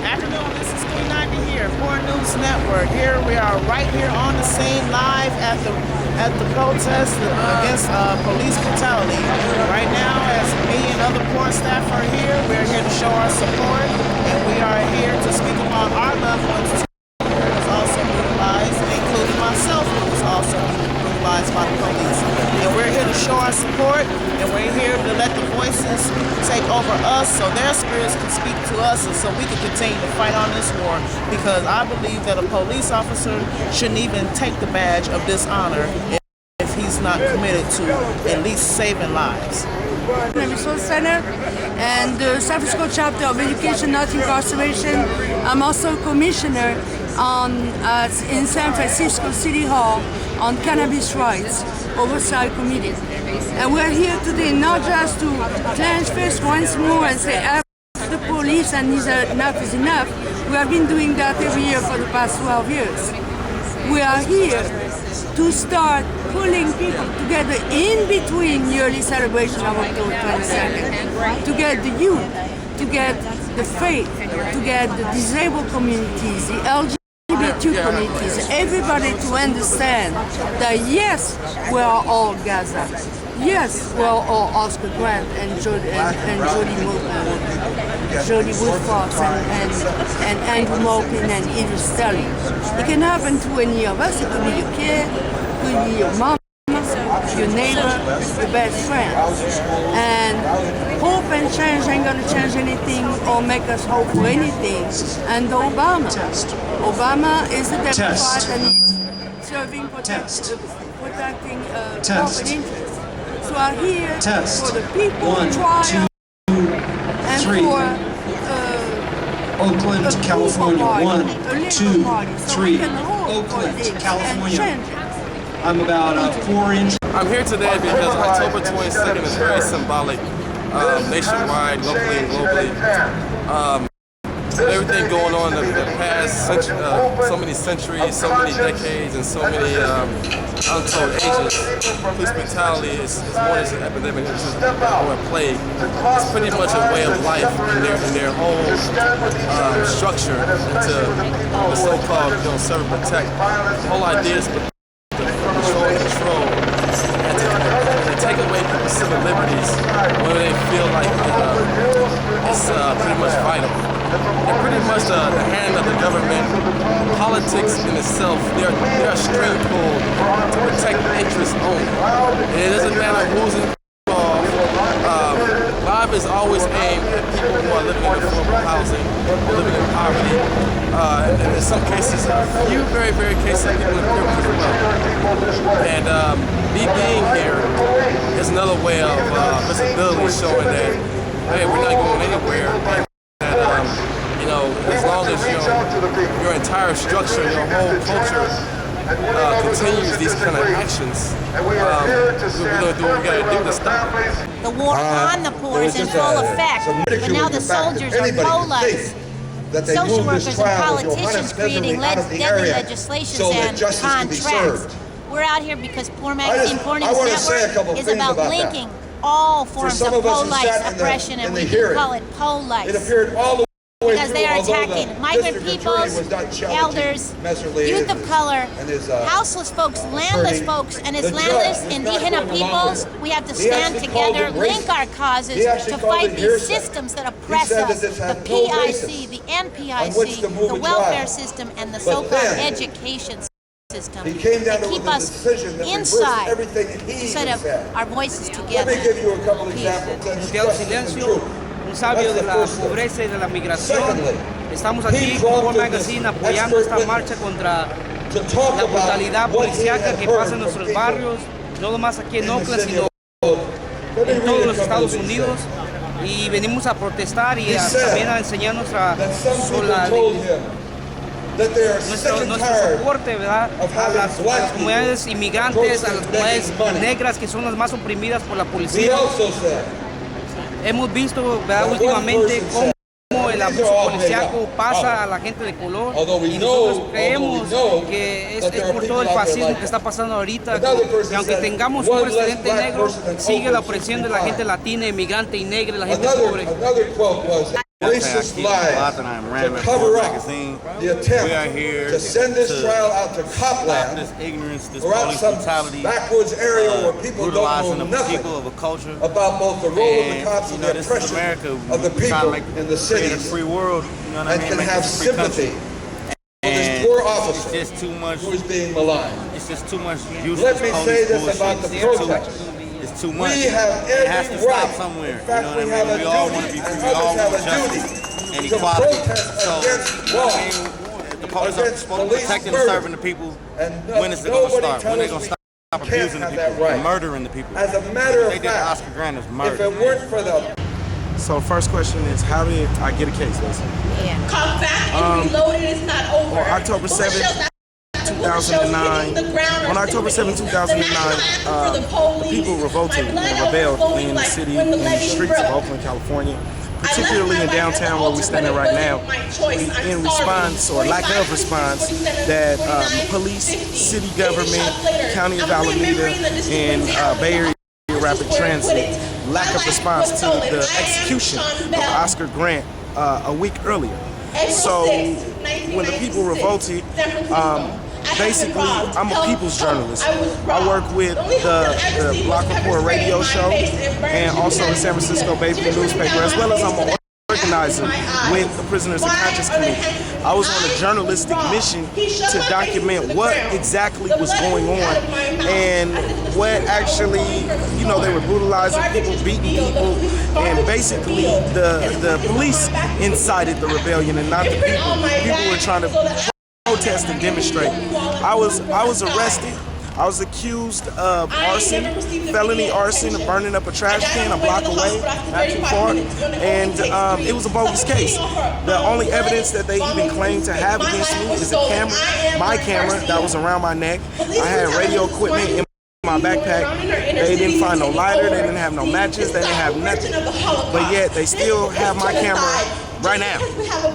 Afternoon, this is 390 here, Foreign News Network. Here we are right here on the scene live at the protest against police brutality. Right now, as me and other porn staff are here, we're here to show our support, and we are here to speak about our loved ones who was also brutalized, including myself, who was also brutalized by the police. And we're here to show our support, and we're here to let the voices take over us so their spirits can speak to us and so we can continue to fight on this war, because I believe that a police officer shouldn't even take the badge of dishonor if he's not committed to at least saving lives. Resource Center and the San Francisco chapter of Education Not Incarceration. I'm also commissioner in San Francisco City Hall on cannabis rights oversight committee. And we're here today not just to clench fists once more and say F the police and enough is enough. We have been doing that every year for the past 12 years. We are here to start pulling people together in between yearly celebration of October 22nd, to get the youth, to get the faith, to get the disabled communities, the LGBT communities, everybody to understand that yes, we are all Gaza. Yes, we are all Oscar Grant and Jody Woodfox and Andrew Malkin and Idris Stelly. It can happen to any of us. It could be your kid, it could be your mom, your neighbor, your best friend. And hope and change ain't gonna change anything or make us hope for anything. And Obama is the Democrat and he's serving protecting corporate interests. So are here for the people trial and for Oakland, California. 1, 2, 3. Oakland, California. I'm about 4 inches. I'm here today because October 22nd is very symbolic, nationwide, locally, and globally. Everything going on in the past so many centuries, so many decades, and so many untold ages. Police brutality is more than an epidemic, it's just a plague. It's pretty much a way of life in their whole structure into the so-called serve and protect. The whole idea is to control and to take away people's civil liberties when they feel like it's pretty much vital. And pretty much the hand of the government, politics in itself, they're a string pulled to protect interests only. And it doesn't matter who's involved. Live is always aimed at people who are living in affordable housing or living in poverty. And in some cases, a few very, very cases, people in privilege as well. And me being here is another way of visibility, showing that, hey, we're not going anywhere. As long as your entire structure, your whole culture continues these kind of actions, we're going to do what we got to do to stop it. The war on the poor is in full effect, but now the soldiers are pro-life. Social workers and politicians creating deadly legislations and contracts. We're out here because Poor Magazine Poor News Network is about linking all forms of pro-life oppression, and we do call it pro-life. Because they are attacking migrant peoples, elders, youth of color, houseless folks, landless folks, and as landless indigenous peoples, we have to stand together, link our causes to fight these systems that oppress us, the PIC, the NPIC, the welfare system, and the so-called education system that keep us inside instead of our voices together. Un sabio de la pobreza y de la migración. Estamos aquí con Poor Magazine apoyando esta marcha contra la brutalidad policíaca que pasa en nuestros barrios, no nomás aquí en Oakland, sino en todos los Estados Unidos. Y venimos a protestar y también a enseñar nuestro soporte, ¿verdad? A las comunidades inmigrantes, a las comunidades negras que son las más oprimidas por la policía. Hemos visto, ¿verdad?, últimamente cómo el abuso policíaco pasa a la gente de color, y nosotros creemos que es por todo el fascismo que está pasando ahorita, que aunque tengamos un presidente negro, sigue la opresión de la gente latina, inmigrante y negra, la gente pobre. racist lies to cover up the attempt to send this trial out to copland or out some backwards area where people don't know nothing about both the role of the cops and the oppression of the people in the cities and can have sympathy for this poor officer it's just too much, who is being maligned. It's just too much useless. Let me say this about the protest. It's too much. We have it has to every right. stop somewhere. In fact, we have a duty, and others have a duty and to equality. protest So, against law, the police are supposed to be protecting and serving the people. When is it going to start? When are they going to stop abusing the people and murdering the people? As a matter of fact, Oscar Grant is murder. if it weren't for the... So first question is, how did I get a case, basically? Yeah. Come back and reloaded is not over. On October 7th, 2009, on October 7, 2009, the people revolted and rebelled in the city, in the streets of Oakland, California, particularly in downtown where we're standing right now, in response, or lack of response, that police, city government, County of Alameda, and Bay Area Rapid Transit lack of response to the execution of Oscar Grant a week earlier. So when the people revolted, basically, I'm a people's journalist. I work with the Block Report radio show and also the San Francisco Bay View newspaper, as well as I'm an organizer with the Prisoners of Conscience Committee. I was on a journalistic mission to document what exactly was going on and what actually, you know, they were brutalizing people, beating people, and basically the police incited the rebellion and not the people. People were trying to protest and demonstrate. I was arrested. I was accused of arson, felony arson, of burning up a trash can a block away, not too far, and it was a bogus case. The only evidence that they even claimed to have against me is a camera, my camera, that was around my neck. I had radio equipment in my backpack. They didn't find no lighter, they didn't have no matches, they didn't have nothing, but yet they still have my camera right now.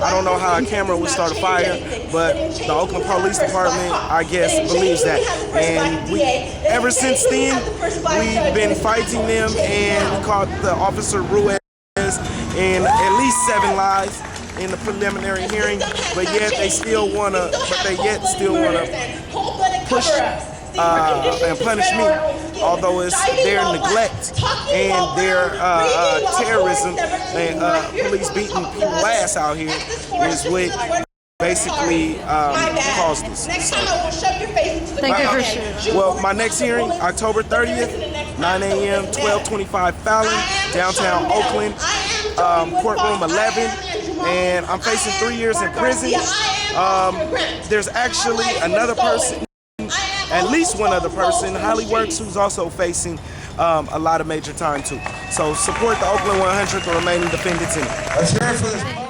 I don't know how a camera would start a fire, but the Oakland Police Department, I guess, believes that. And ever since then, we've been fighting them and caught the officer Ruiz in at least 7 lies in the preliminary hearing, but yet they still wanna, push and punish me, although it's their neglect and their terrorism and police beating people ass out here is what basically caused this. So, Thank you for sharing. well, my next hearing, October 30th, 9 a.m., 1225 Fallon, downtown Oakland, courtroom 11, and I'm facing 3 years in prison. There's actually another person, at least one other person, Holly Works, who's also facing a lot of major time too. So support the Oakland 100, the remaining defendants in it. Let's hear it for this.